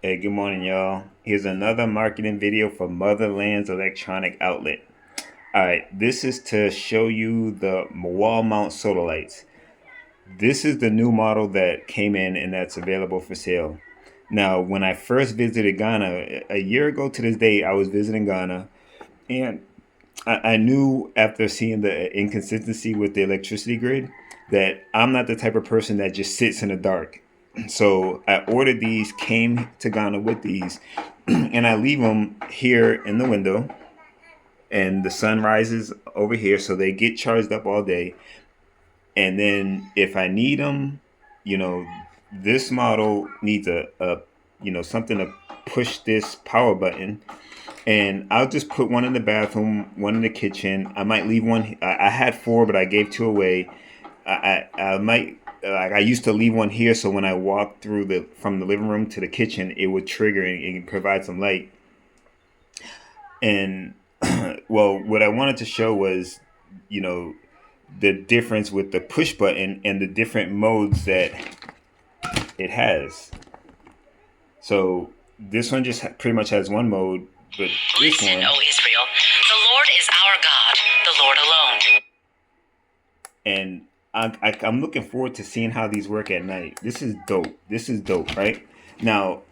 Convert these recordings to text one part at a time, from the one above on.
Hey, good morning, y'all. Here's another marketing video for Motherland's electronic outlet. All right, this is to show you the wall mount solar lights. This is the new model that came in and that's available for sale. Now, when I first visited Ghana, a year ago to this day, I was visiting Ghana, and I knew after seeing the inconsistency with the electricity grid that I'm not the type of person that just sits in the dark. So I ordered these, came to Ghana with these, and I leave them here in the window, and the sun rises over here, so they get charged up all day. And then if I need them, you know, this model needs something to push this power button, and I'll just put one in the bathroom, one in the kitchen. I might leave one. I had four, but I gave two away. I might like I used to leave one here, so when I walk through the from the living room to the kitchen, it would trigger and provide some light. And well, what I wanted to show was, you know, the difference with the push button and the different modes that it has. So this one just pretty much has one mode, but this Listen, one, O Israel, the Lord is our God, the Lord alone. and I'm looking forward to seeing how these work at night. This is dope. This is dope, right? Now,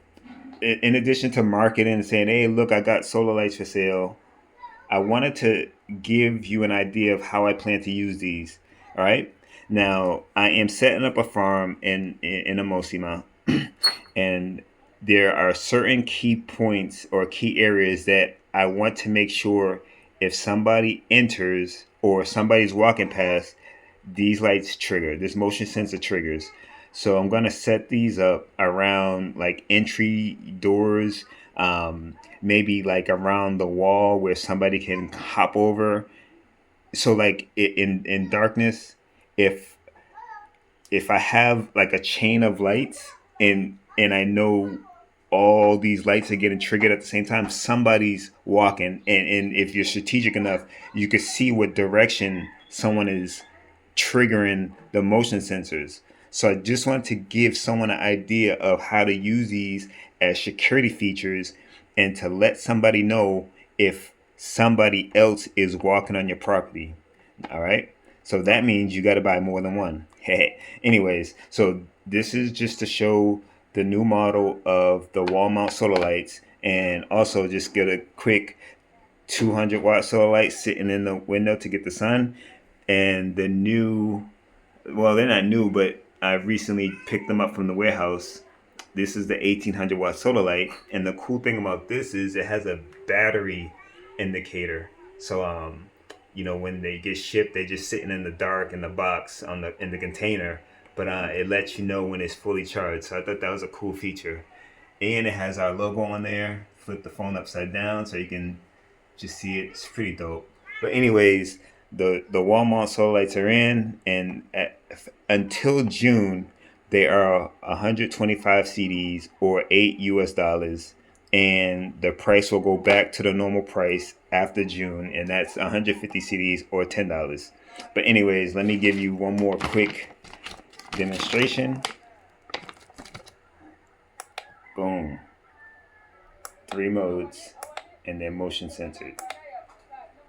in addition to marketing and saying, "Hey, look, I got solar lights for sale," I wanted to give you an idea of how I plan to use these. All right. Now, I am setting up a farm in Amosima, and there are certain key points or key areas that I want to make sure if somebody enters or somebody's walking past, these lights trigger. This motion sensor triggers. So I'm gonna set these up around like entry doors, maybe like around the wall where somebody can hop over. So like in darkness, if if I have like a chain of lights and I know all these lights are getting triggered at the same time, somebody's walking, and if you're strategic enough, you can see what direction someone is triggering the motion sensors. So I just want to give someone an idea of how to use these as security features and to let somebody know if somebody else is walking on your property. All right. So that means you got to buy more than one. Anyways, so this is just to show the new model of the wall mount solar lights, and also just get a quick 200-watt solar light sitting in the window to get the sun. And the new, well, they're not new, but I recently picked them up from the warehouse. This is the 1800-watt solar light, and the cool thing about this is it has a battery indicator. So when they get shipped, they're just sitting in the dark in the box on the in the container, but it lets you know when it's fully charged. So I thought that was a cool feature, and it has our logo on there. Flip the phone upside down so you can just see it. It's pretty dope. But anyways, the Walmart solar lights are in, and until June, they are 125 CDs or $8 US, and the price will go back to the normal price after June, and that's 150 CDs or $10. But anyways, let me give you one more quick demonstration. Boom, three modes, and then motion censored.